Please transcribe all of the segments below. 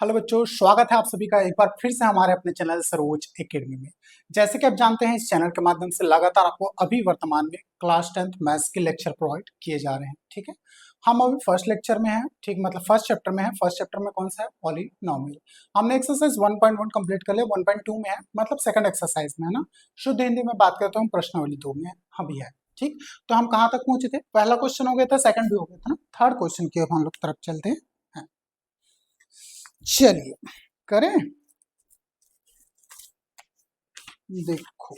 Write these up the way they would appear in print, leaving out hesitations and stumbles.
Hello बच्चों, स्वागत है आप सभी का एक बार फिर से हमारे अपने चैनल सरोज एकेडमी में। जैसे कि आप जानते हैं, इस चैनल के माध्यम से लगातार आपको अभी वर्तमान में क्लास 10th मैथ्स के लेक्चर प्रोवाइड किए जा रहे हैं। ठीक है, हम अभी फर्स्ट लेक्चर में हैं। ठीक, मतलब फर्स्ट चैप्टर में है। फर्स्ट चैप्टर में कौन सा है? पॉलिनॉमियल। हमने एक्सरसाइज 1.1 कंप्लीट कर लिया, 1.2 में है, मतलब सेकंड एक्सरसाइज में है ना। शुद्ध हिंदी में बात करते हैं, हम प्रश्नावली 2 में अभी है। ठीक, तो हम कहाँ तक पहुंचे थे? पहला क्वेश्चन हो गया था, सेकंड भी हो गया था ना। थर्ड क्वेश्चन की अब हम लोग तरफ चलते हैं। चलिए करें। देखो,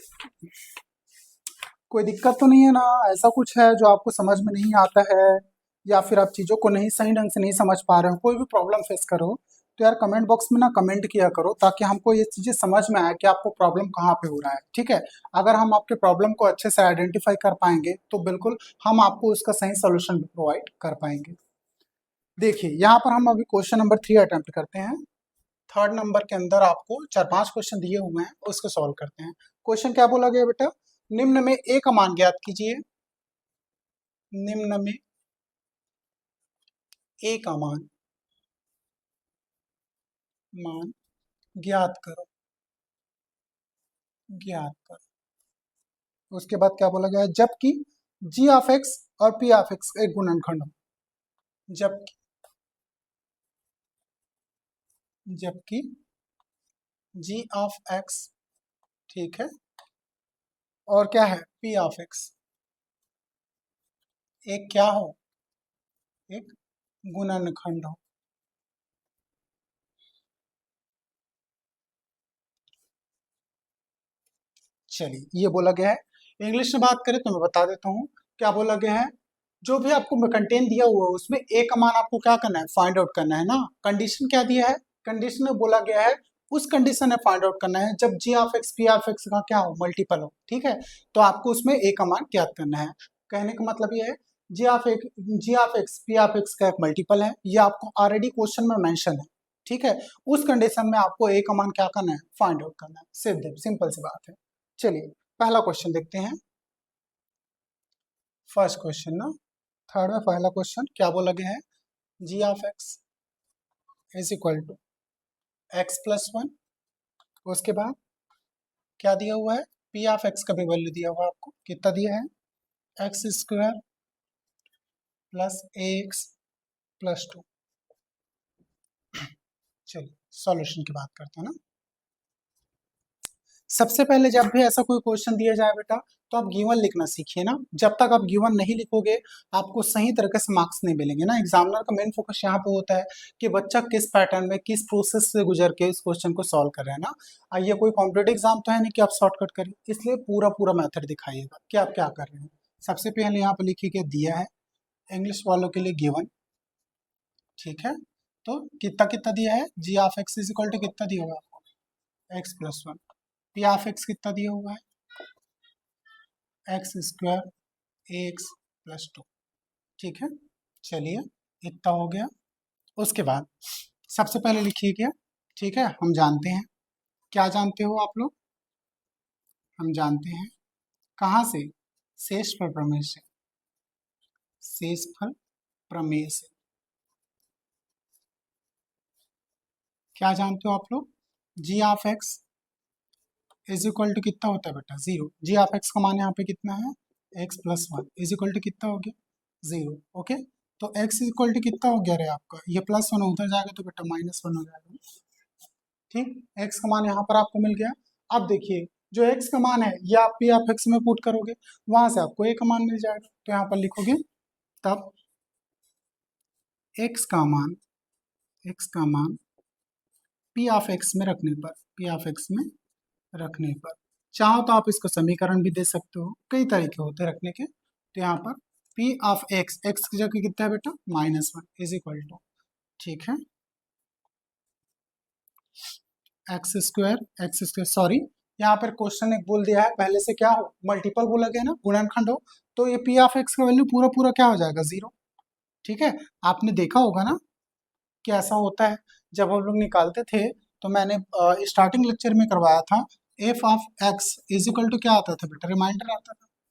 कोई दिक्कत तो नहीं है ना? ऐसा कुछ है जो आपको समझ में नहीं आता है, या फिर आप चीजों को नहीं सही ढंग से नहीं समझ पा रहे हो, कोई भी प्रॉब्लम फेस करो तो यार कमेंट बॉक्स में ना कमेंट किया करो, ताकि हमको ये चीजें समझ में आए कि आपको प्रॉब्लम कहाँ पे हो रहा है। ठीक है, अगर हम आपके प्रॉब्लम को अच्छे से आइडेंटिफाई कर पाएंगे तो बिल्कुल हम आपको उसका सही सोल्यूशन भी प्रोवाइड कर पाएंगे। देखिए, यहाँ पर हम अभी क्वेश्चन नंबर 3 अटेम्प्ट करते हैं। थर्ड नंबर के अंदर आपको 4-5 क्वेश्चन दिए हुए हैं, उसको सॉल्व करते हैं। क्वेश्चन क्या बोला गया बेटा? निम्न में ए का मान ज्ञात कीजिए। निम्न में ए का मान ज्ञात करो। ज्ञात करो। उसके बाद क्या बोला गया है? जबकि जी ऑफ एक्स और पी ऑफ एक्स एक गुणनखंड हो। जबकि जबकि जी ऑफ एक्स, ठीक है, और क्या है? पी ऑफ एक्स एक क्या हो? एक गुणनखंड हो। चलिए, ये बोला गया है। इंग्लिश में बात करें तो मैं बता देता हूँ क्या बोला गया है। जो भी आपको कंटेंट दिया हुआ है उसमें ए का मान आपको क्या करना है? फाइंड आउट करना है ना। कंडीशन क्या दिया है? कंडीशन में बोला गया है उस कंडीशन में फाइंड आउट करना है जब g of x p of x का क्या हो? मल्टीपल हो। ठीक है, तो आपको उसमें ए का मान ज्ञात करना है। कहने का मतलब ये है g of x p of x का एक मल्टीपल है, ये आपको ऑलरेडी क्वेश्चन में मेंशन है। ठीक है, उस कंडीशन में आपको ए का मान क्या करना है? फाइंड आउट करना है। सिंपल सी बात है। चलिए, पहला क्वेश्चन देखते हैं। फर्स्ट क्वेश्चन ना, थर्ड में पहला क्वेश्चन क्या बोला गया है? G of x is equal to x plus one. उसके बाद क्या दिया हुआ है? पी ऑफ एक्स का भी वैल्यू दिया हुआ है आपको। कितना दिया है? X square plus A x plus to. चलिए सॉल्यूशन की बात करते हैं ना। सबसे पहले जब भी ऐसा कोई क्वेश्चन दिया जाए बेटा, तो आप गिवन लिखना सीखिए ना। जब तक आप गिवन नहीं लिखोगे आपको सही तरीके से मार्क्स नहीं मिलेंगे ना। एग्जामिनर का मेन फोकस यहाँ पे होता है कि बच्चा किस पैटर्न में, किस प्रोसेस से गुजर के इस क्वेश्चन को सॉल्व कर रहे हैं ना। ये कोई कॉम्पिटेटिव एग्जाम तो है नहीं कि आप शॉर्टकट करें, इसलिए पूरा पूरा मेथड दिखाइएगा कि आप क्या कर रहे हैं। सबसे पहले यहाँ पे लिखिए क्या दिया है इंग्लिश वालों के लिए गिवन। ठीक है, तो कितना कितना दिया है? G of x is equal to कितना दिया हुआ है आपको? X plus one. P of x कितना दिया हुआ है? X square a x plus two. ठीक है, चलिए इतना हो गया। उसके बाद सबसे पहले लिखिए क्या? ठीक है, हम जानते हैं, क्या जानते हो आप लोग? हम जानते हैं कहाँ से? शेषफल प्रमेय से। शेषफल प्रमेय से क्या जानते हो आप लोग? G of x is equal to कितना होता है बेटा? जीरो। जी ऑफ एक्स का मान यहाँ पे कितना है? X plus one is equal to कितना हो गया? जीरो। ओके, तो एक्स इज इक्वल टू कितना हो गया रे आपका? ये प्लस वन उधर जाएगा तो बेटा माइनस वन हो जाएगा। ठीक, एक्स का मान यहाँ पर आपको मिल गया। अब देखिए, जो एक्स का मान है ये आप पी ऑफ एक्स में पुट करोगे, वहां से आपको ए का मान मिल जाएगा। तो यहाँ पर लिखोगे तब एक्स का मान, एक्स का मान पी ऑफ एक्स में रखने पर, पी ऑफ एक्स में रखने पर, चाहो तो आप इसको समीकरण भी दे सकते हो, कई तरीके होते हैं रखने के। तो यहाँ पर पी ऑफ एक्स, एक्स की जगह कितना है बेटा? Minus one is equal to, ठीक है, एक्स स्क्वायर सॉरी, यहाँ पर क्वेश्चन एक बोल दिया है पहले से, क्या हो? मल्टीपल बोला गया ना, गुणनखंड हो, तो ये पी ऑफ एक्स का वैल्यू पूरा पूरा क्या हो जाएगा? जीरो। ठीक है, आपने देखा होगा ना कि ऐसा होता है। जब हम लोग निकालते थे तो मैंने स्टार्टिंग लेक्चर में करवाया था, f of x is equal to क्या आता था बेटा? रिमाइंडर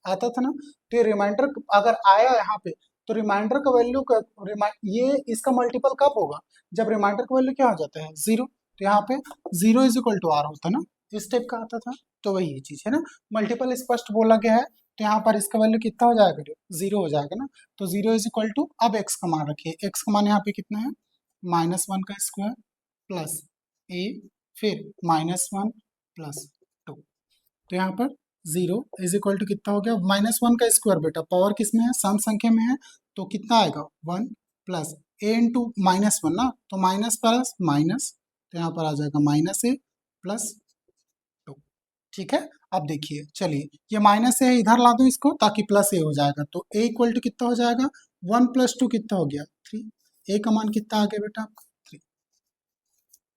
आता था ना। तो ये रिमाइंडर अगर आया यहाँ पे तो रिमाइंडर का वैल्यू का ये इसका मल्टीपल कब होगा, जब रिमाइंडर का वैल्यू क्या हो जाता है, जीरो। तो यहाँ पे zero is equal to r होता है ना, इस टाइप का आता था। तो वही चीज है ना, मल्टीपल स्पष्ट बोला गया है, तो यहाँ पर इसका वैल्यू कितना हो जाएगा, जीरो हो जाएगा ना। तो जीरो इज इक्वल टू, अब एक्स का मान रखिए, एक्स का मान यहाँ पे कितना है, -1 का स्क्वायर प्लस ए, फिर -1 प्लस 2। तो यहाँ पर जीरो इज इक्वल टू कितना हो गया, -1 का स्क्वायर, बेटा पावर किस में है, सम संख्या में है, तो कितना आएगा 1 प्लस ए इंटू -1 ना, तो माइनस प्लस माइनस, तो यहाँ पर आ जाएगा -a प्लस 2। ठीक है, अब देखिए चलिए, ये माइनस है इधर ला दो इसको, ताकि प्लस ए हो जाएगा, तो ए इक्वल टू कितना हो जाएगा, 1 + 2 कितना हो गया 3, ए का मान कितना आ गया बेटा आपका 3।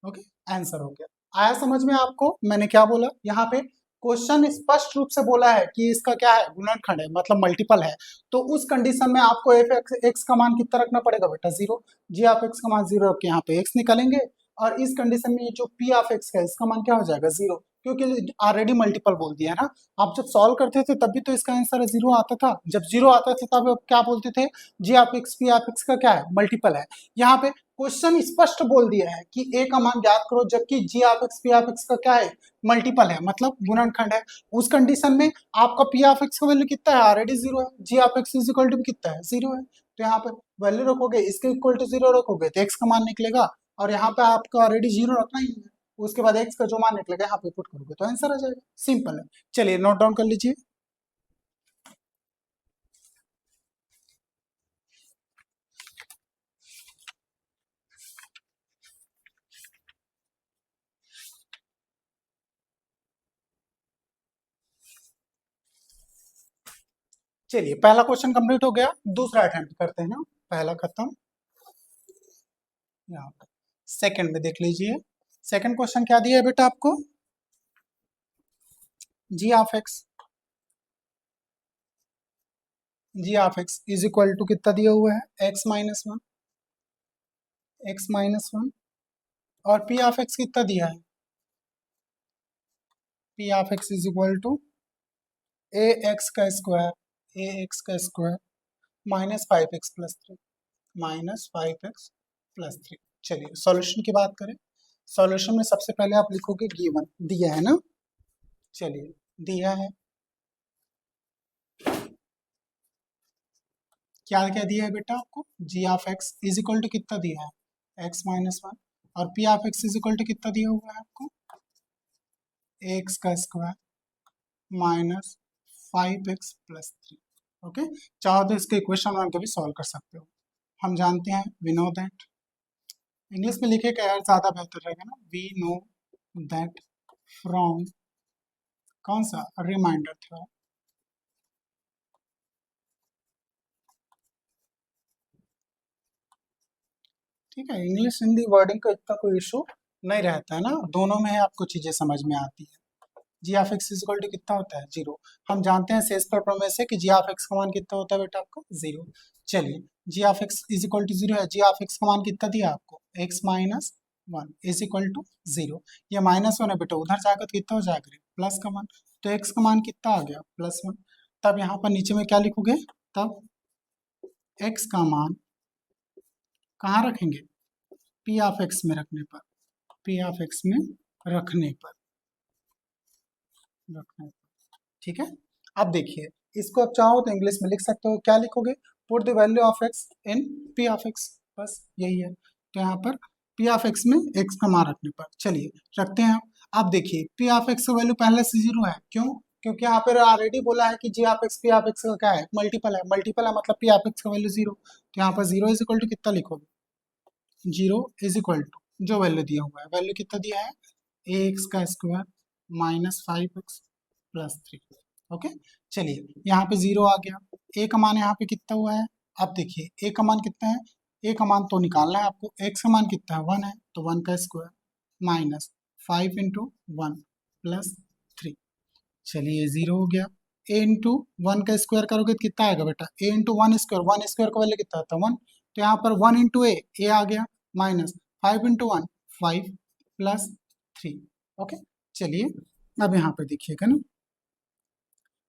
ओके, आंसर हो गया। आया समझ में आपको मैंने क्या बोला, यहाँ पे क्वेश्चन स्पष्ट रूप से बोला है कि इसका क्या है, गुणनखंड है, मतलब मल्टीपल है। तो उस कंडीशन में आपको एफ एक्स का मान कितना रखना पड़ेगा बेटा, जीरो। जी ऑफ एक्स का मान जीरो रख के यहाँ पे एक्स निकालेंगे, और इस कंडीशन में जो पी ऑफ एक्स का है, इसका मान क्या हो जाएगा, जीरो, क्योंकि ऑलरेडी मल्टीपल बोल दिया है ना। आप जब सॉल्व करते थे तब भी तो इसका आंसर जीरो आता था, जब जीरो आता था तब आप क्या बोलते थे, g of x p of x का क्या है, मल्टीपल है। यहाँ पे क्वेश्चन स्पष्ट बोल दिया है कि ए का मान ज्ञात करो, जबकि g of x p of x का क्या है, मल्टीपल है, मतलब गुणनखंड है। उस कंडीशन में आपका पी ऑफ एक्स का वैल्यू कितना है, ऑलरेडी जीरो है, g of x is equal to कितना है, जीरो है। तो यहाँ पर वैल्यू रखोगे, इसके इक्वल टू जीरो रखोगे तो एक्स का मान निकलेगा, और यहाँ पे आपका ऑलरेडी जीरो रखना ही है, उसके बाद एक्स का जो मान निकलेगा यहाँ पे पुट करोगे तो आंसर आ जाएगा, सिंपल है। चलिए नोट डाउन कर लीजिए। चलिए पहला क्वेश्चन कंप्लीट हो गया, दूसरा अटेम्प्ट करते हैं ना, पहला खत्म। यहाँ पे सेकंड में देख लीजिए, सेकंड क्वेश्चन क्या दिया है बेटा आपको, g of x, g of x is equal to कितना दिया हुआ है, x-1, x-1, और पी ऑफ एक्स कितना दिया है, p of x is equal to a x का स्क्वायर, ए एक्स का स्क्वायर -5x+3, -5x+3। चलिए सॉल्यूशन की बात करें, सॉल्यूशन में सबसे पहले आप लिखोगे गिवन, दिया है ना, चलिए दिया है, क्या क्या दिया है बेटा आपको, g of x is equal to कितना दिया है, x-1, और p of x is equal to कितना दिया हुआ है आपको, एक्स का स्क्वायर -5x+3। ओके, चाहो तो इसके इक्वेशन वन को भी सॉल्व कर सकते हो, हम जानते हैं, वी नो दैट, इंग्लिश में लिखे क्या यार ज्यादा बेहतर रहेगा ना, वी नो दैट फ्रॉम, कौन सा, रिमाइंडर थ्योरम। ठीक है, इंग्लिश हिंदी वर्डिंग का इतना कोई इशू नहीं रहता है ना, दोनों में आपको चीजें समझ में आती है। G of x equal to कितना होता है, जीरो। हम जानते हैं शेष पर प्रमेय से कि जी ऑफ एक्स का मान कितना होता है बेटा आपका, जीरो। चलिए g of x is equal to zero है, जी ऑफ एक्स का मान कितना दिया आपको, x-1 is equal to zero. ये -1 है बेटा, उधर जाकर कितना हो जाएगा, प्लस का मान, तो एक्स का मान कितना आ गया, +1। तब यहाँ पर नीचे में क्या लिखोगे, तब एक्स का मान कहाँ रखेंगे, पी ऑफ एक्स में रखने पर, पी ऑफ एक्स में रखने पर, रखने पर। ठीक है, अब देखिए इसको आप चाहो तो इंग्लिश में लिख सकते हो, क्या लिखोगे, put the value of x in P of x, बस यही है। तो यहाँ पर पी ऑफ एक्स में एक्स का मान रखने पर, चलिए रखते हैं। आप देखिए पी ऑफ एक्स का वैल्यू पहले से जीरो है, क्यों, क्योंकि यहाँ पर ऑलरेडी बोला है कि g of x p of x का क्या है, मल्टीपल है, मल्टीपल है मतलब पी ऑफ एक्स का वैल्यू जीरो। तो यहाँ पर जीरो इज इक्वल टू कितना लिखोगे, जीरो इज इक्वल टू जो वैल्यू दिया हुआ है, वैल्यू कितना दिया है, ए एक्स का स्क्वायर -5x+3। ओके, चलिए यहाँ पे जीरो आ गया, ए का मान यहाँ पे कितना हुआ है, अब देखिए ए का मान कितना है, ए का मान तो निकालना है आपको, एक्स का मान कितना है, 1 है, तो 1 का स्क्वायर -5 × 1 +3। चलिए जीरो हो गया, ए इंटू वन का स्क्वायर करोगे तो कितना आएगा बेटा, ए इंटू वन स्क्वायर का वैल्यू कितना आता है, 1, तो यहाँ पर 1 इंटू ए आ गया, -5 × 1 5 +3। ओके, चलिए अब यहाँ पर देखिएगा ना,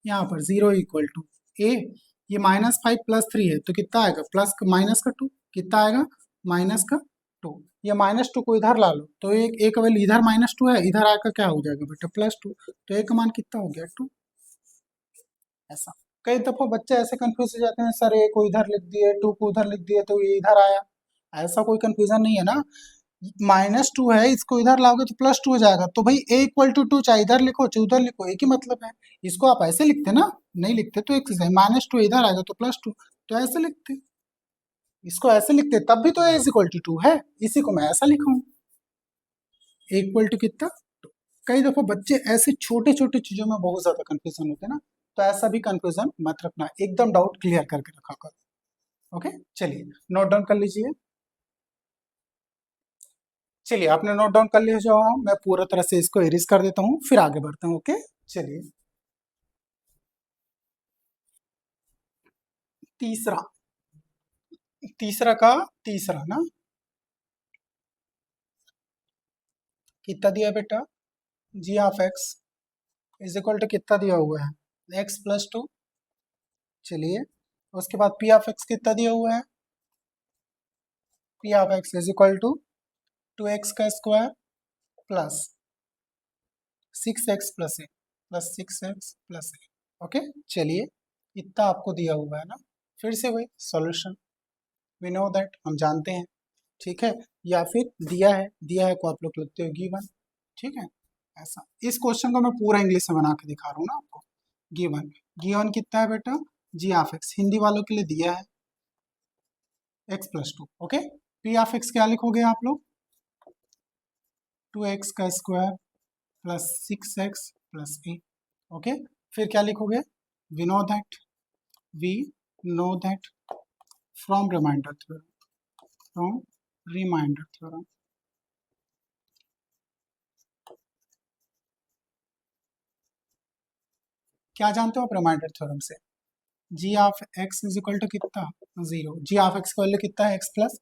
यहाँ पर जीरो इक्वल टू ए ये -5 + 3 है तो कितना आएगा, प्लस माइनस का 2, कितना आएगा, -2। ये -2 को इधर ला लो तो एक वैल्यू इधर -2 है, इधर आकर क्या हो जाएगा बेटा, +2। तो एक का मान कितना हो गया, 2। ऐसा कई दफा बच्चे ऐसे कंफ्यूज हो जाते हैं, सर ए को इधर लिख दिए, 2 को उधर लिख दिए तो ये इधर आया। ऐसा कोई कंफ्यूजन नहीं है ना, -2 है, इसको इधर लाओगे तो +2 हो जाएगा। तो भाई a = 2 चाहे इधर लिखो चाहे उधर लिखो, एक ही मतलब है। इसको आप ऐसे लिखते ना, नहीं लिखते तो एक -2 इधर आएगा तो +2, तो ऐसे लिखते, इसको ऐसे लिखते तब भी तो a = 2 है, इसी को मैं ऐसा लिखा हूँ, a कितना 2। कई दफा बच्चे ऐसे छोटे छोटे चीजों में बहुत ज्यादा कंफ्यूजन होते हैं ना, तो ऐसा भी कंफ्यूजन मत रखना, एकदम डाउट क्लियर करके रखा करो। ओके, चलिए नोट डाउन कर लीजिए। चलिए आपने नोट डाउन कर लिया जो, मैं पूरा तरह से इसको एरिज कर देता हूँ, फिर आगे बढ़ता हूँ। ओके, चलिए तीसरा, तीसरा का तीसरा ना, कितना दिया बेटा, g(x) = कितना दिया हुआ है, x + 2। चलिए उसके बाद p(x) कितना दिया हुआ है, p(x) = 2x² plus 6x + a। Okay, चलिए इतना आपको दिया हुआ है ना, फिर से वही सॉल्यूशन, वी नो दैट, हम जानते हैं, ठीक है। या फिर दिया है को आप लोग लिखते हो गिवन, ठीक है। ऐसा इस क्वेश्चन को मैं पूरा इंग्लिश में बना के दिखा रहा हूँ ना आपको। गिवन, गिवन कितना है बेटा, g(x) हिंदी वालों के लिए दिया है x + 2। ओके, p(x) क्या लिखोगे आप लोग, 2x² plus 6x + a। Okay, फिर क्या लिखोगे, we know that, we know that from remainder theorem, from remainder theorem. क्या जानते हो आप रिमाइंडर थ्योरम से, g(x) = कितना, 0। g(x) का वैल्यू कितना है, x +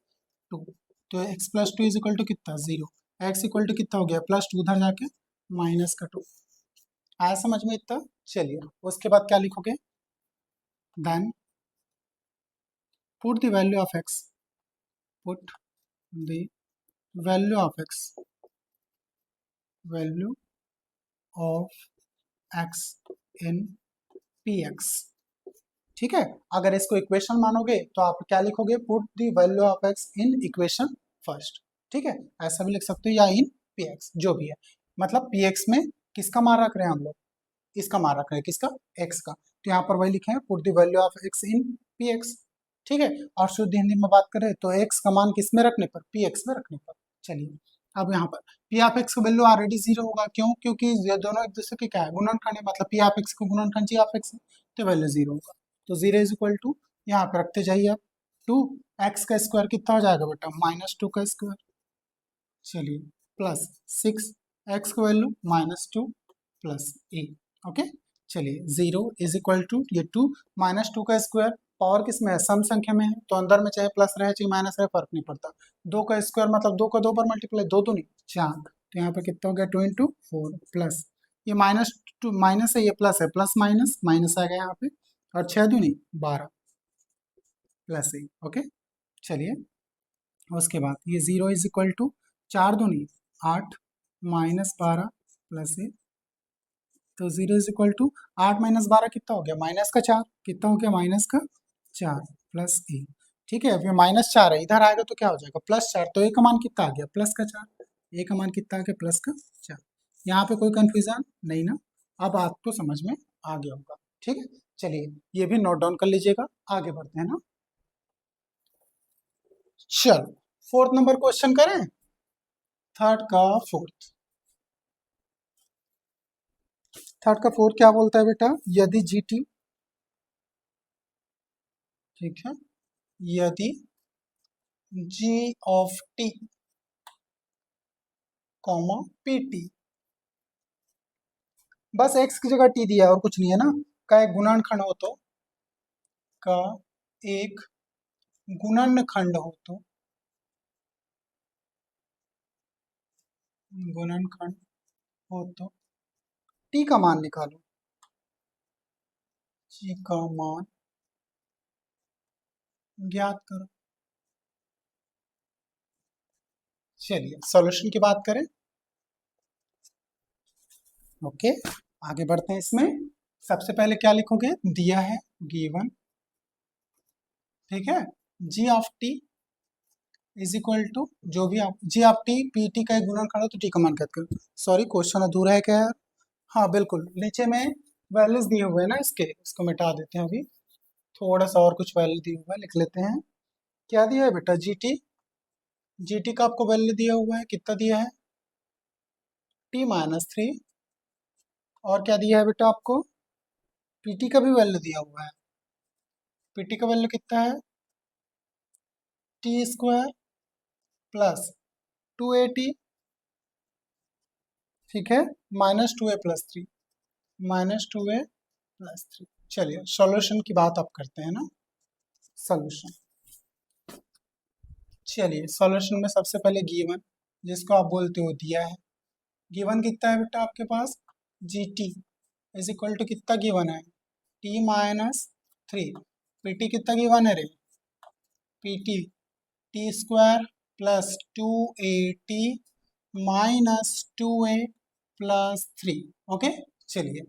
2, तो x + 2 = कितना, 0। x = कितना हो गया, +2, उधर जाके -2। आया समझ में इतना। चलिए उसके बाद क्या लिखोगे, then put the value of x, put the value of x, value of x in px, ठीक है। अगर इसको इक्वेशन मानोगे तो आप क्या लिखोगे, put the value of x in equation first, ठीक है। ऐसा भी लिख सकते हो, या इन px, जो भी है, मतलब px में किसका मान रख रहे हैं हम लोग, इसका मान रख रहे हैं, किसका, x का, तो यहाँ पर वही लिखे हैं, put the value of x in px, ठीक है। और शुद्ध हिंदी में बात करें तो x का मान किस में रखने पर, px में रखने पर। चलिए अब यहाँ पर p ऑफ x का वैल्यू ऑलरेडी 0 होगा, क्यों, क्योंकि ये दोनों एक दूसरे के क्या है, गुणनखंड है, मतलब p ऑफ x का गुणनखंड g ऑफ x है, तो वैल्यू 0 होगा। तो 0 = यहाँ पे रखते जाइए आप, 2x² कितना हो जाएगा बेटा, -2 चलिए प्लस 6x का वैल्यू -2 प्लस a। ओके, चलिए 0 = ये 2 -2 पावर किस में है, सम संख्या में है, तो अंदर में चाहे प्लस रहे चाहे माइनस रहे फर्क नहीं पड़ता। 2 मतलब 2 का 2 पर मल्टीप्लाई, 2 दूनी 4, तो यहाँ पे कितना हो गया, 2 × 4 प्लस, ये -2 माइनस है, ये प्लस है, प्लस माइनस माइनस आ गया यहाँ पे, और 6 दूनी 12 प्लस a। ओके, चलिए उसके बाद ये 0 = 4 दूनी 8 -12 प्लस ए, तो 0 = 8 - 12 कितना हो गया, -4, कितना हो गया, -4 प्लस ए, ठीक है। अब ये -4 है, इधर आएगा तो क्या हो जाएगा, +4, तो ए का मान कितना आ गया, +4, ए का मान कितना आ गया, +4। यहाँ पे कोई कंफ्यूजन नहीं ना, अब आपको समझ में आ गया होगा, ठीक है। चलिए ये भी नोट डाउन कर लीजिएगा, आगे बढ़ते हैं ना। चलो फोर्थ नंबर क्वेश्चन करें, थर्ड का फोर्थ, थर्ड का फोर्थ क्या बोलता है बेटा, यदि GT, ठीक है, यदि g(t), PT, बस x की जगह t दिया है और कुछ नहीं है ना, का एक गुणनखंड हो तो, का एक गुणनखंड हो तो, गुणनखंड हो तो t का मान निकालो, g का मान ज्ञात करो। चलिए सॉल्यूशन की बात करें। ओके, आगे बढ़ते हैं। इसमें सबसे पहले क्या लिखोगे, दिया है गिवन, ठीक है, g of t is equal to, जो भी आप g of t p t का एक गुणनखंड हो तो टी का मान ज्ञात करो। सॉरी क्वेश्चन अधूरा है क्या यार? हाँ बिल्कुल, नीचे में वैल्यूज दिए हुए हैं ना इसके, इसको मिटा देते हैं अभी। थोड़ा सा और कुछ वैल्यू दिया हुआ है, लिख लेते हैं। क्या दिया है बेटा, जी टी, जी टी का आपको वैल्यू दिया हुआ है, कितना दिया है, t-3। और क्या दिया है बेटा आपको, पीटी का भी वैल्यू दिया हुआ है। पीटी का वैल्यू कितना है, t² प्लस 2at, ठीक है, -2a+3, -2a+3। चलिए सॉल्यूशन की बात आप करते हैं ना, सॉल्यूशन। चलिए सॉल्यूशन में सबसे पहले गिवन, जिसको आप बोलते हो दिया है, गिवन कितना है बेटा आपके पास, g t is equal to कितना गिवन है, t-3। पीटी कितना गिवन है रे, PT t² plus 2at -2a+3। Okay, चलिए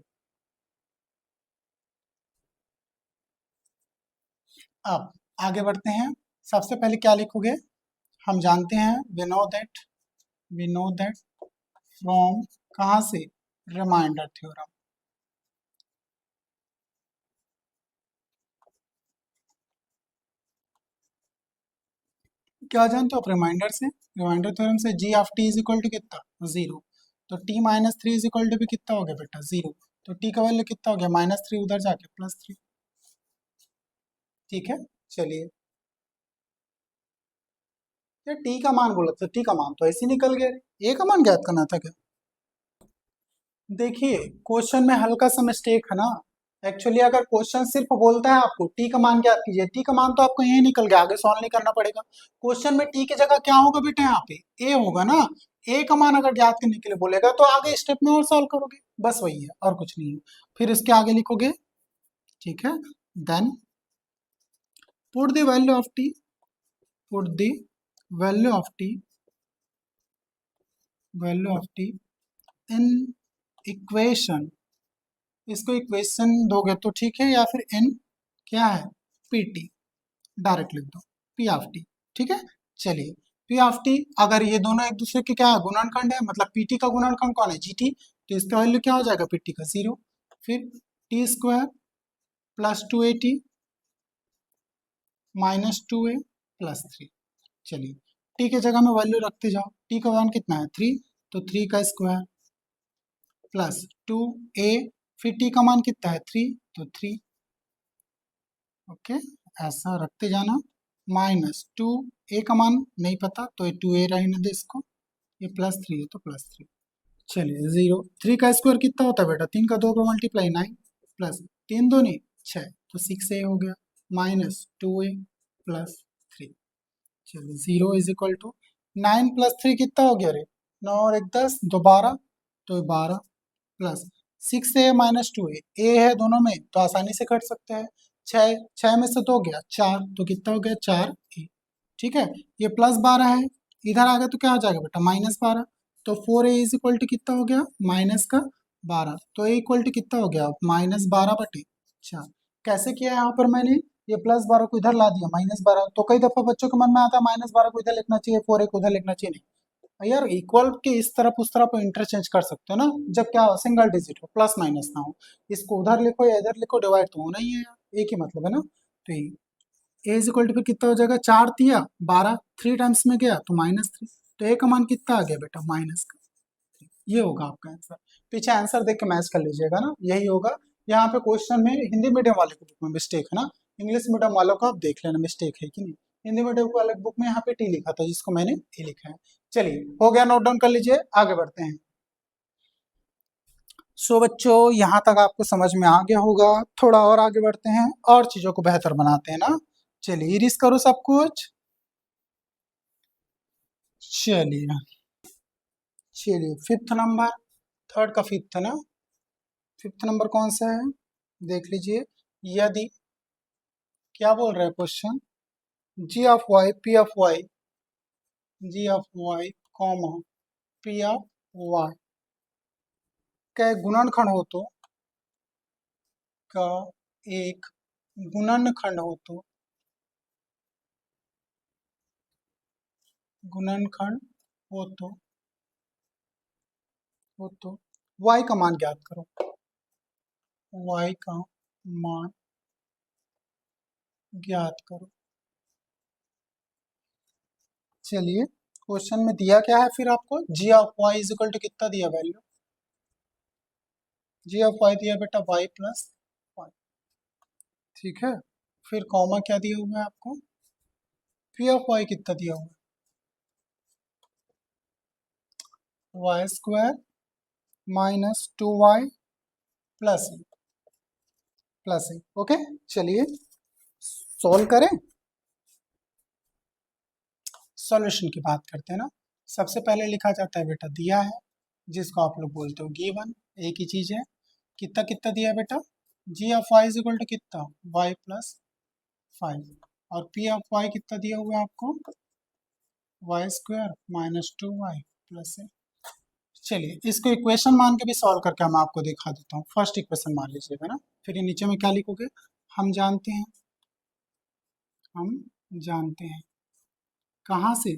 अब आगे बढ़ते हैं। सबसे पहले क्या लिखोगे, हम जानते हैं, वी नो दैट फ्रॉम, कहाँ से, रिमाइंडर थ्योरम। क्या जानते हो आप रिमाइंडर से, रिमाइंडर थ्योरम से g of t is equal to कितना, 0। तो t-3 इज इक्वल टू भी कितना हो गया बेटा, 0। तो t का वैल्यू कितना हो गया, -3 उधर जाके +3, ठीक है। चलिए, ये टी का मान बोला तो टी का मान तो ऐसे ही निकल गया, ए का मान ज्ञात करना था क्या। देखिए क्वेश्चन में हल्का सा मिस्टेक है ना, एक्चुअली अगर क्वेश्चन सिर्फ बोलता है आपको टी का मान ज्ञात कीजिए, टी का मान तो आपको यही निकल गया, आगे सॉल्व नहीं करना पड़ेगा। क्वेश्चन में टी की जगह क्या होगा बेटा, यहाँ पे ए होगा ना, ए का मान अगर ज्ञात करने के लिए बोलेगा तो आगे स्टेप में और सॉल्व करोगे, बस वही है और कुछ नहीं है। फिर इसके आगे लिखोगे, ठीक है, then put the value of T, put the value of T, value of T in equation, इसको इक्वेशन दोगे तो ठीक है, या फिर इन क्या है, पीटी, डायरेक्ट लिख दो, पी ऑफ टी, ठीक है। चलिए पी ऑफ टी, अगर ये दोनों एक दूसरे के क्या है, गुणनखंड है, मतलब पीटी का गुणनखंड कौन है, जीटी, तो इसका वैल्यू क्या हो जाएगा, पीटी का 0। फिर t² प्लस 2at -2a+3। चलिए टी के जगह में वैल्यू रखते जाओ, टी का मान कितना है, 3, तो 3 का स्क्वायर प्लस 2a, फिर टी का मान कितना है, 3, तो 3, ओके, ऐसा रखते जाना, -2a का मान नहीं पता तो ये 2a रहने दे इसको, ये +3 है तो +3। चलिए 0, 3 का स्क्वायर कितना होता है बेटा, 3 का 2 का मल्टीप्लाई 9, प्लस 3 दूनी 6, तो 6a हो गया, -2a+3। चलिए 0 इज इक्वल टू 9 + 3 कितना हो गया रे, 9 और 1 10, तो 12, तो 12 प्लस 6a -2a, ए है दोनों में तो आसानी से कट सकता है, 6 में से 2 गया 4, तो कितना हो गया, 4a, ठीक है। ये +12 है, इधर आ गया तो क्या हो जाएगा बेटा, -12, तो 4a इज इक्वल टू कितना हो गया, -12, तो a इक्वल टू कितना हो गया, -12/4। कैसे किया है यहाँ पर मैंने, ये +12 को इधर ला दिया, -12, तो कई दफा बच्चों के मन में आता है -12 को इधर लिखना चाहिए, 4a को उधर लिखना चाहिए, नहीं यार, इक्वल के इस तरफ उस तरफ इंटरचेंज कर सकते हो ना, जब क्या हो, सिंगल डिजिट हो, प्लस माइनस ना हो, इसको उधर लिखो या इधर लिखो, डिवाइड तो होना ही है यार, एक ही मतलब है ना। तो ए इज इक्वल टू फिर कितना हो जाएगा, 4 तिया 12, 3 टाइम्स में गया तो -3, तो ए का मान कितना आ गया बेटा, माइनस का, ये होगा आपका आंसर। पीछे आंसर देख के मैच कर लीजिएगा ना, यही होगा। यहाँ पे क्वेश्चन में हिंदी मीडियम वाले की बुक में मिस्टेक है ना, इंग्लिश मीडियम वालों को आप देख लेना मिस्टेक है कि नहीं। हिंदी मीडियम वाले बुक में यहाँ पे टी लिखा था, जिसको मैंने ए लिखा है। चलिए हो गया, नोट डाउन कर लीजिए, आगे बढ़ते हैं। सो बच्चों यहाँ तक आपको समझ में आ गया होगा, थोड़ा और आगे बढ़ते हैं और चीजों को बेहतर बनाते हैं ना। चलिए इरिस करो सब कुछ। चलिए, चलिए फिफ्थ नंबर, थर्ड का फिफ्थ है ना, फिफ्थ नंबर कौन सा है, देख लीजिए। यदि, क्या बोल रहे हैं question, G of Y P of Y, G of Y comma P of Y का एक गुणनखंड हो तो, का एक गुणनखंड हो तो, गुणनखंड हो तो y का मान ज्ञात करो, y का मान ज्ञात करो। चलिए क्वेश्चन में दिया क्या है फिर आपको, g of y is equal to कितना दिया वैल्यू, जी ऑफ वाई दिया बेटा y प्लस वाई, ठीक है। फिर कॉमा क्या दिया हुआ है आपको, पी ऑफ वाई कितना दिया हुआ है, y square minus 2y plus a, okay. चलिए सोल्व करें, सॉल्यूशन की बात करते हैं ना। सबसे पहले लिखा जाता है बेटा दिया है, जिसको आप लोग बोलते हो गिवन, एक ही चीज है। कितना कितना दिया है बेटा, g of y is equal to कितना, वाई प्लस 5, और पी ऑफ वाई कितना दिया हुआ है आपको, y square minus 2y plus a. चलिए इसको इक्वेशन मान के भी सॉल्व करके हम आपको दिखा देता हूँ। फर्स्ट इक्वेशन मान लीजिएगा ना, फिर ये नीचे में क्या लिखोगे, हम जानते हैं, हम जानते हैं कहाँ से,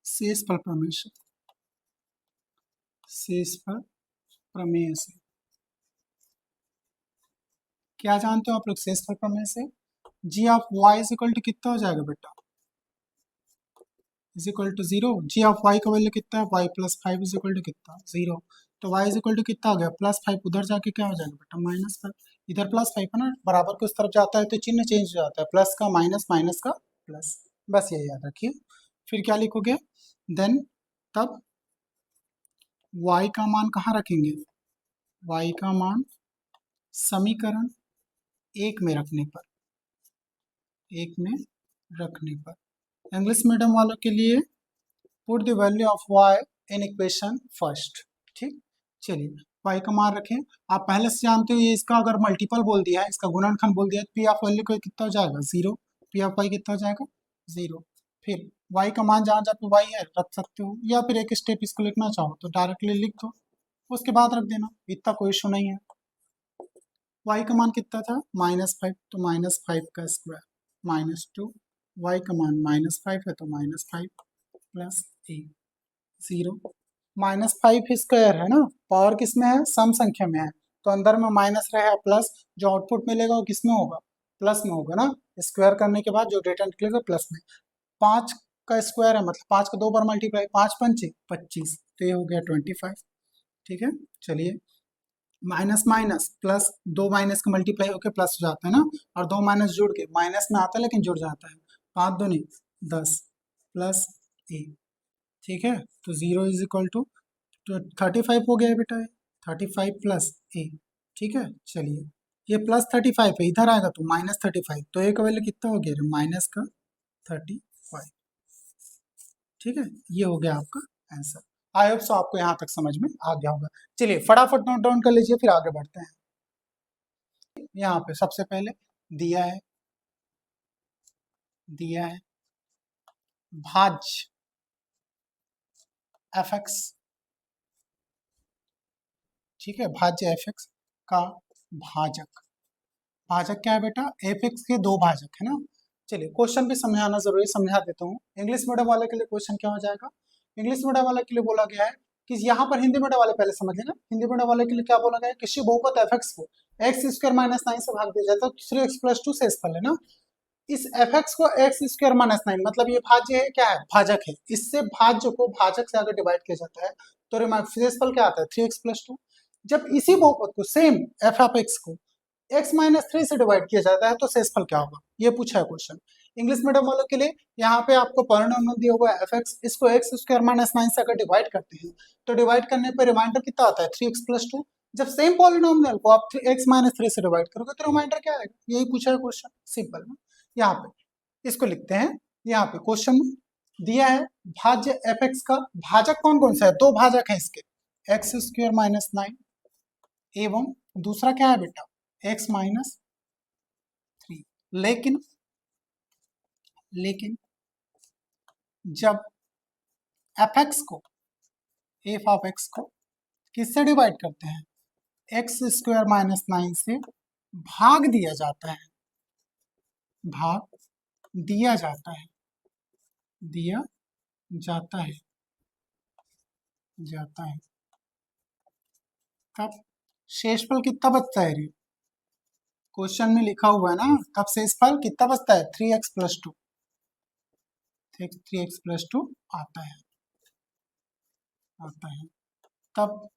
शेष पर प्रमेय से, शेष पर प्रमेय से। क्या जानते हो आप लोग शेष पर प्रमेय से, g of y is equal to कितना हो जाएगा बेटा, is equal to 0। G of Y का वैल्यू कितना है, y plus 5 is equal to कितना, 0। तो वाई इज इक्वल टू कितना हो गया, प्लस 5, उधर जाके क्या हो जाएगा बेटा, माइनस 5। इधर प्लस 5 है ना, बराबर को उस तरफ जाता है तो चिन्ह चेंज हो जाता है, प्लस का माइनस, माइनस का प्लस, बस ये याद रखिए। फिर क्या लिखोगे, देन तब y का मान कहाँ रखेंगे, y का मान समीकरण एक में रखने पर, एक में रखने पर। इंग्लिश मीडियम वालों के लिए put the value of y in equation first, ठीक। चलिए y का मान रखें, आप पहले से जानते हो ये इसका अगर मल्टीपल बोल दिया है, इसका गुणनखंड बोल दिया है, पी ऑफ वैल्यू को कितना हो जाएगा, 0, पी ऑफ y कितना हो जाएगा, 0। फिर y का मान जहाँ जहाँ पे y है रख सकते हो, या फिर एक स्टेप इसको लिखना चाहो तो डायरेक्टली लिख दो, उसके बाद रख देना, इतना कोई इशू नहीं है। y का मान कितना था, -5, तो -5 का स्क्वायर -2, y का मान -5 है तो -5 प्लस ए, 0। -5 स्क्वायर है ना, पावर किस में है, सम संख्या में है, तो अंदर में माइनस रहेगा, प्लस जो आउटपुट मिलेगा वो किस में होगा, प्लस में होगा ना। स्क्वायर करने के बाद जो डेटा निकलेगा प्लस में, 5 का स्क्वायर है मतलब 5 का 2 बार मल्टीप्लाई, 5 पंचे 25, तो ये हो गया 25, ठीक है। चलिए माइनस माइनस प्लस, दो माइनस का मल्टीप्लाई होकर प्लस हो जाता है ना, और दो माइनस जुड़ के माइनस में आता है लेकिन जुड़ जाता है, 5 दूनी 10 प्लस ए, ठीक है। तो 0 इज इक्वल टू 35 हो गया है बेटा, 35 प्लस ए, ठीक है। चलिए ये प्लस 35 है, इधर आएगा तो -35, तो ए का वैल्यू कितना हो गया, माइनस का 35, ठीक है। ये हो गया आपका आंसर। आई होप सो आपको यहाँ तक समझ में आ गया होगा। चलिए फटाफट नोट डाउन कर लीजिए, फिर आगे बढ़ते हैं। यहाँ पे सबसे पहले दिया है, दिया है भाज्य एफ एक्स, ठीक है, भाज्य एफ एक्स का भाजक, भाजक क्या है बेटा, एफ एक्स के दो भाजक है ना। चलिए क्वेश्चन भी समझाना जरूरी, समझा देता हूँ। इंग्लिश मीडियम वाले के लिए क्वेश्चन क्या हो जाएगा, इंग्लिश मीडियम वाले के लिए बोला गया है कि यहाँ पर, हिंदी मीडियम वाले पहले समझ लेना, हिंदी मीडियम वाले के लिए क्या बोला गया है, किसी बहुपद एफ एक्स को एक्स स्क्वायर माइनस 9 से भाग दिया जाता है तो 3x प्लस 2 से फल लेना। इस एफ एक्स को एक्स स्क्वायर माइनस 9, मतलब ये भाज्य है, क्या है, भाजक है, इससे भाज्य को भाजक से अगर डिवाइड किया जाता है तो शेषफल क्या आता है, 3x प्लस 2। जब इसी बहुपद को सेम एफ ऑफ एक्स को x-3 से डिवाइड किया जाता है तो शेषफल क्या होगा, ये पूछा है क्वेश्चन। इंग्लिश मीडियम वालों के लिए यहाँ पे आपको पॉलिनोमियल दिया हुआ है एफ एक्स, इसको एक्स स्क्वायर माइनस 9 से अगर डिवाइड करते हैं तो डिवाइड करने पर रिमाइंडर कितना आता है, 3x प्लस 2। जब सेम पॉलिनोमियल को आप x-3 से डिवाइड करोगे तो रिमाइंडर क्या आएगा, यही पूछा है क्वेश्चन, सिंपल ना। यहाँ पे इसको लिखते हैं, यहाँ पे क्वेश्चन दिया है भाज्य एफ एक्स का भाजक कौन कौन सा है, दो भाजक है इसके, एक्स स्क्वायर माइनस 9 एवं दूसरा क्या है बेटा, x-3। लेकिन लेकिन जब एफ ऑफ एक्स को किससे डिवाइड करते हैं, एक्स स्क्वायर माइनस 9 से भाग दिया जाता है, भाग दिया जाता है, दिया जाता है, जाता है, तब शेषफल कितना बचता है रे, क्वेश्चन में लिखा हुआ है ना, तब शेषफल कितना बचता है, 3x प्लस 2, 3x प्लस 2 आता है, आता है। तब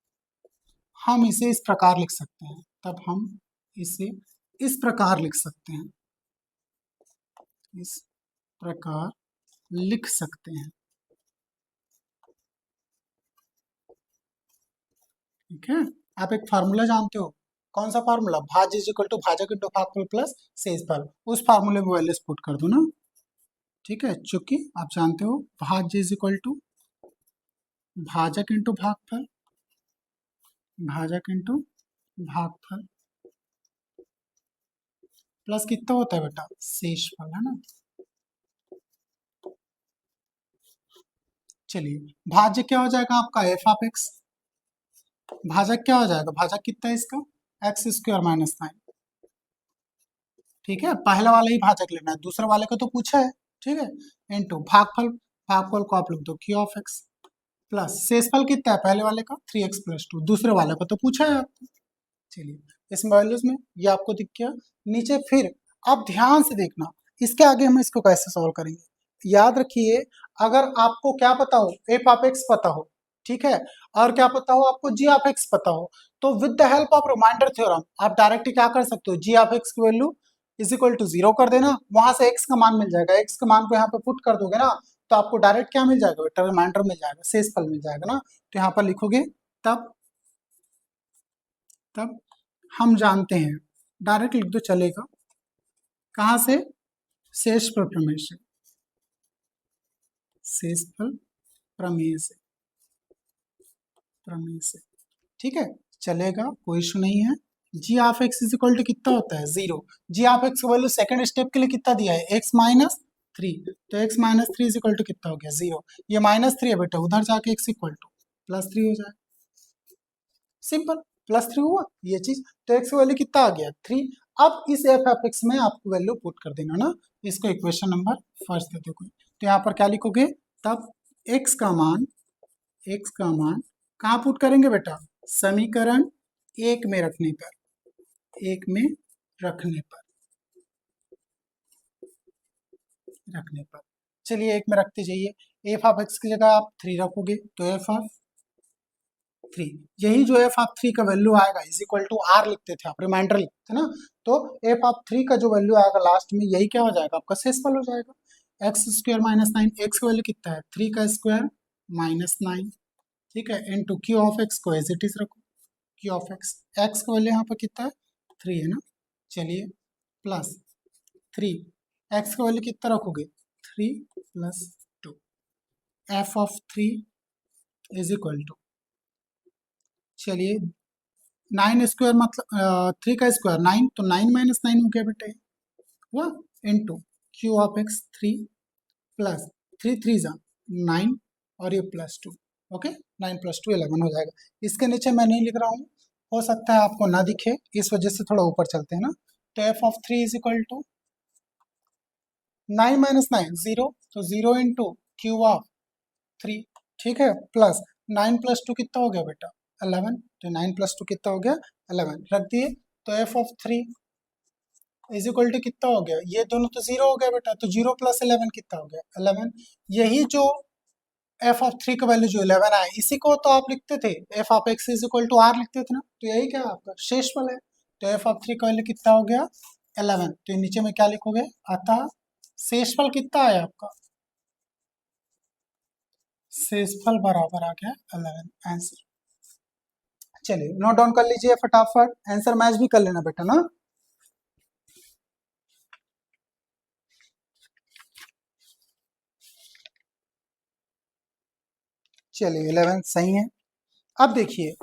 हम इसे इस प्रकार लिख सकते हैं, तब हम इसे इस प्रकार लिख सकते हैं, इस प्रकार लिख सकते हैं, ठीक है। आप एक फार्मूला जानते हो, कौन सा फार्मूला, भाज्य इज इक्वल टू भाजक इंटू भागफल प्लस शेषफल, उस फार्मूले में वैल्यूज पुट कर दो ना, ठीक है। चूंकि आप जानते हो भाज्य इज इक्वल टू भाजक इंटू भागफल, भाजक इंटू भागफल प्लस कितना होता है बेटा, शेषफल, है ना। चलिए भाज्य क्या हो जाएगा आपका, एफ ऑफ एक्स, भाजक क्या हो जाएगा, भाजक कितना है इसका, एक्स स्क्वायर माइनस 9, ठीक है। पहले वाला ही भाजक लेना है, दूसरे वाले को तो पूछा है, ठीक है। इनटू भागफल, भागफल को आप लिख दो क्यू ऑफ एक्स, प्लस शेषफल कितना है पहले वाले का, 3x प्लस 2, दूसरे वाले को तो पूछा है आपको। चलिए इस वैल्यूज में ये आपको दिख गया नीचे। फिर आप ध्यान से देखना, इसके आगे हम इसको कैसे सॉल्व करेंगे। याद रखिए, अगर आपको क्या पता हो, एफ ऑफ एक्स पता हो, ठीक है, और क्या पता हो आपको, जी ऑफ एक्स पता हो, तो with the help of remainder theorem आप डायरेक्ट क्या कर सकते हो, जी ऑफ एक्स की वैल्यू इज इक्वल टू 0 कर देना, वहां से एक्स का मान मिल जाएगा, एक्स के मान को यहाँ पे पुट कर दोगे ना, तो आपको डायरेक्ट क्या मिल जाएगा बेटा, रिमाइंडर मिल जाएगा, शेषफल मिल जाएगा ना। तो यहाँ पर लिखोगे, तब तब हम जानते हैं, डायरेक्ट लिख दो चलेगा, कहां से, शेषफल प्रमेय से, शेषफल प्रमेय से, प्रमेय से, ठीक है, चलेगा, कोई इशू नहीं है। G of x is equal to कितना होता है, 0, जी ऑफ एक्स की वैल्यू सेकंड स्टेप के लिए कितना दिया है, एक्स माइनस 3, तो x minus 3 is equal to कितना हो गया, 0, ये माइनस 3 है बेटा, उधर जाके एक्स इक्वल टू प्लस 3 हो जाए, सिंपल, प्लस 3 हुआ ये चीज, तो एक्स की वैल्यू कितना आ गया, 3। अब इस एफ ऑफ एक्स में आपको वैल्यू पुट कर देना ना, इसको इक्वेशन नंबर फर्स्ट दे दोगे, तो यहाँ पर क्या लिखोगे, तब एक्स का मान, एक्स का मान कहाँ पुट करेंगे बेटा, समीकरण एक में रखने पर, एक में रखने पर, रखने पर, चलिए एक में रखते जाइए, एफ ऑफ एक्स की जगह आप 3 रखोगे, तो एफ ऑफ 3, यही जो एफ ऑफ 3 का वैल्यू आएगा इज इक्वल टू आर लिखते थे आप, रिमाइंडर लिखते थे ना, तो एफ ऑफ 3 का जो वैल्यू आएगा लास्ट में, यही क्या हो जाएगा आपका शेषफल हो जाएगा, एक्स स्क्वायर माइनस 9, एक्स का वैल्यू कितना है, 3 का स्क्वायर माइनस 9, ठीक है, इनटू क्यू ऑफ एक्स को एज इट इज रखो, क्यू ऑफ एक्स का वैल्यू यहाँ पर कितना है, 3 है ना, चलिए प्लस 3, एक्स का वैल्यू कितना रखोगे, 3 plus 2, F of 3 is equal to, चलिए 9 स्क्वायर मतलब 3 का स्क्वायर 9, तो 9 माइनस 9 हो गया बेटे, हुआ, into Q of x 3 plus 3 3 जा 9, और ये प्लस 2, ओके, 9 प्लस 2 11 हो जाएगा। इसके नीचे मैं नहीं लिख रहा हूँ, हो सकता है आपको ना दिखे, इस वजह से थोड़ा ऊपर चलते हैं ना, तो F of 3 is equal to 9 minus 9 0, तो 0 इंटू क्यू ऑफ 3, ठीक है, प्लस 9 प्लस 2 कितना हो गया बेटा, 11, तो 9 प्लस 2 कितना हो गया, 11 रख दिए, तो F of 3 is equal to कितना हो गया, ये दोनों तो 0 हो गया बेटा, तो 0 प्लस 11 कितना हो गया, 11, यही जो एफ ऑफ 3 का वैल्यू जो 11 आया, इसी को तो आप लिखते थे F of x is equal to R लिखते थे ना, तो यही क्या आपका शेषफल है, तो एफ ऑफ 3 का वैल्यू कितना हो गया, 11, तो नीचे में क्या लिखोगे, अतः शेषफल कितना आया आपका, शेषफल बराबर आ गया 11, आंसर। चलिए नोट डाउन कर लीजिए फटाफट, आंसर मैच भी कर लेना बेटा ना। चलिए 11 सही है। अब देखिए,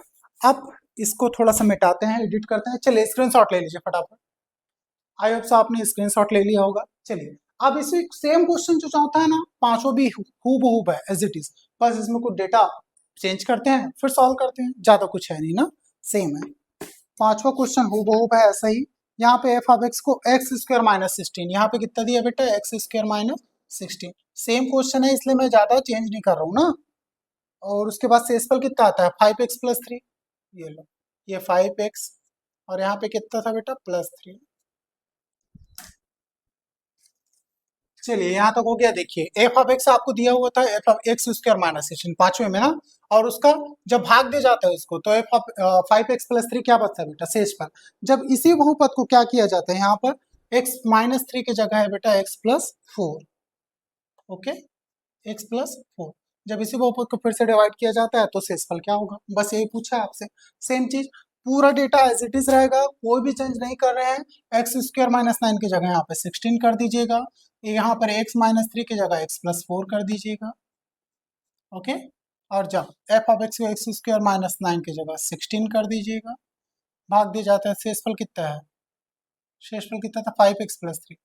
अब इसको थोड़ा सा मिटाते हैं, एडिट करते हैं, चलिए स्क्रीनशॉट ले लीजिए फटाफट, आई होप सो आपने स्क्रीनशॉट ले लिया होगा। चलिए अब इसी सेम क्वेश्चन जो चौथा है ना, पांचों भी हूबहू है एज इट इज, बस इसमें कुछ डेटा चेंज करते हैं फिर सॉल्व करते हैं, ज्यादा कुछ है नहीं ना, सेम है। पांचवा क्वेश्चन हूबहू है ऐसा ही। यहाँ पे एफ ऑफ एक्स को एक्स स्क्वायर माइनस 16, यहाँ पे कितना दिया बेटा, x square minus 16। Same question है इसलिए मैं ज्यादा चेंज नहीं कर रहा हूँ ना। और उसके बाद शेषफल कितना आता है, 5x+3, ये लो, ये 5x, और यहाँ पे कितना था बेटा, +3। चलिए यहाँ तक हो गया। देखिए एफ ऑफ एक्स आपको दिया हुआ था f of x square minus 16 पांचवे में ना, और उसका जब भाग दे जाता है उसको, तो एफ ऑफ 5x+3 क्या बचता है बेटा, शेषफल। जब इसी बहुपद को क्या किया जाता है, यहाँ पर x-3 की जगह है बेटा x+4, ओके, x+4। जब इसी बहुपद को फिर से डिवाइड किया जाता है तो शेषफल क्या होगा, बस यही पूछा है आपसे। सेम चीज, पूरा डेटा एज इट इज रहेगा, कोई भी चेंज नहीं कर रहे हैं। x² - 9 की जगह यहाँ पे 16 कर दीजिएगा, यहाँ पर x-3 की जगह x+4 कर दीजिएगा, ओके। और जब एफ ऑफ एक्स को x² - 9 की जगह 16 कर दीजिएगा, भाग दिया जाता है, शेषफल कितना है, शेषफल कितना था, 5x+3,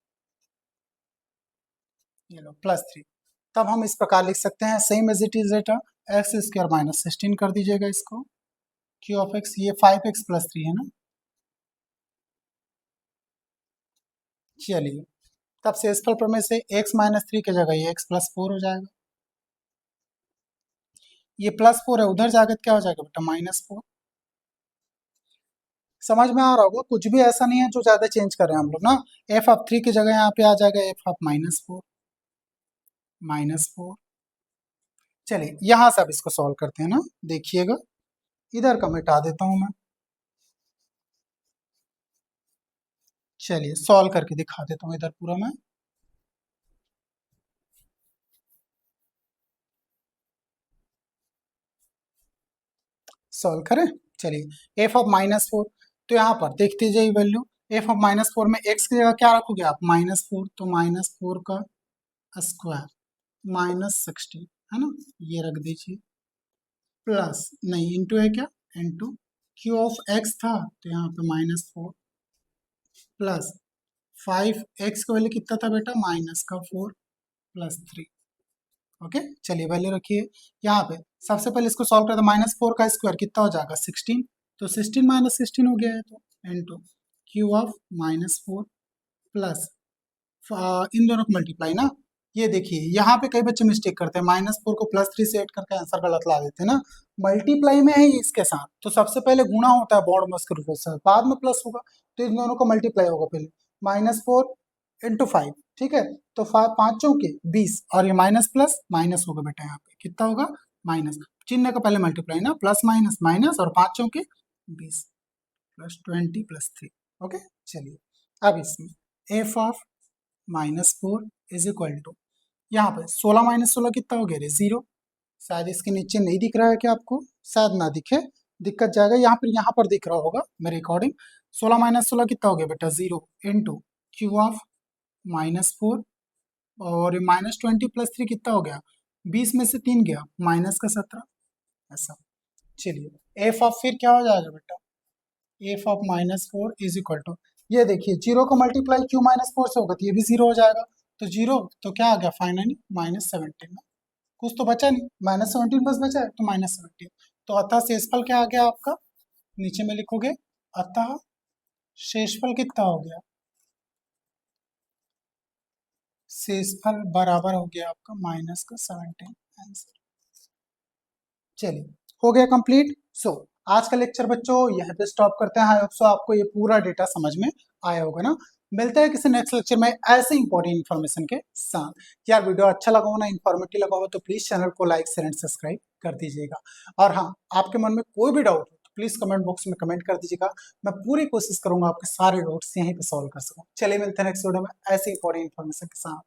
ये लो +3। तब हम इस प्रकार लिख सकते हैं, same as it is data, x² - 16 कर दीजिएगा इसको, q ऑफ x, ये 5x+3 है ना। चलिए तब शेषफल प्रमेय से x-3 की जगह ये x+4 हो जाएगा, ये +4 है, उधर जाकर क्या हो जाएगा बेटा, -4। समझ में आ रहा होगा, कुछ भी ऐसा नहीं है जो ज्यादा चेंज कर रहे हैं हम लोग ना। एफ ऑफ 3 की जगह यहाँ पे आ जाएगा एफ ऑफ -4। चलिए यहाँ से अब इसको सॉल्व करते हैं ना, देखिएगा, इधर का मिटा देता हूं मैं। चलिए सॉल्व करके दिखा देता हूँ इधर पूरा मैं। सॉल्व करें, चलिए एफ ऑफ -4, तो यहाँ पर देख दीजिए वैल्यू, एफ ऑफ -4 में एक्स की जगह क्या रखोगे आप, -4, तो -4 का स्क्वायर -16 है ना, ये रख दीजिए, प्लस नहीं इंटू है क्या, इंटू क्यू ऑफ एक्स था तो यहाँ पे -4 प्लस 5x का वैल्यू कितना था बेटा, -4 +3, ओके। चलिए वैल्यू रखिए यहाँ पे, सबसे पहले इसको सॉल्व करते, -4 का स्क्वायर कितना हो जाएगा, 16, तो 16 - 16 हो गया है, तो इंटू क्यू ऑफ -4 प्लस इन दोनों को मल्टीप्लाई ना। ये देखिए यहाँ पे कई बच्चे मिस्टेक करते हैं, -4 को +3 से ऐड करके आंसर गलत ला देते हैं ना। मल्टीप्लाई में है इसके साथ, तो सबसे पहले गुणा होता है बॉड मस्क रूप से, बाद में प्लस होगा, तो इन दोनों का मल्टीप्लाई होगा पहले, -4 × 5, ठीक है, तो 5 पांचों के 20, और ये माइनस प्लस माइनस होगा बेटा, यहाँ पे कितना होगा, माइनस, चिन्ह का पहले मल्टीप्लाई ना, प्लस माइनस माइनस, और पांचों के 20 +20 +3, ओके। चलिए अब इसमें F of -4 is equal to, यहाँ पे 16 - 16 कितना हो गया रे, 0। शायद इसके नीचे नहीं दिख रहा है क्या आपको, शायद ना दिखे, दिक्कत जाएगा, यहाँ पर दिख रहा होगा मेरे अकॉर्डिंग। 16 - 16 कितना हो गया बेटा, 0 इंटू क्यू ऑफ -4, और -20 +3 कितना हो गया, 20 में से 3 गया, -17, ऐसा। चलिए एफ ऑफ फिर क्या हो जाएगा बेटा, F of -4 is equal to, ये देखिए 0 का मल्टीप्लाई क्यू -4 से होगा तो ये भी 0 हो जाएगा, तो 0 तो क्या आ गया फाइनली -17, कुछ तो बचा नहीं, -17 बस बचा है, तो -17, तो अतः शेषफल क्या आ गया आपका, नीचे में लिखोगे, अतः शेषफल कितना हो गया, शेषफल बराबर हो गया आपका -17 आंसर। चलिए हो गया कंप्लीट। सो आज का लेक्चर बच्चों यहाँ पे स्टॉप करते हैं। आई होप सो आपको ये पूरा डेटा समझ में आया होगा ना। मिलते हैं किसी नेक्स्ट लेक्चर में ऐसे इंपॉर्टेंट इन्फॉर्मेशन के साथ। यार वीडियो अच्छा लगा हो ना, इन्फॉर्मेटिव लगा हो, तो प्लीज चैनल को लाइक शेयर एंड सब्सक्राइब कर दीजिएगा। और हाँ, आपके मन में कोई भी डाउट हो तो प्लीज कमेंट बॉक्स में कमेंट कर दीजिएगा, मैं पूरी कोशिश करूंगा आपके सारे डाउट्स यहीं पे सॉल्व कर सकूं। चलिए मिलते हैं नेक्स्ट वीडियो में ऐसे इंपॉर्टेंट इन्फॉर्मेशन के साथ।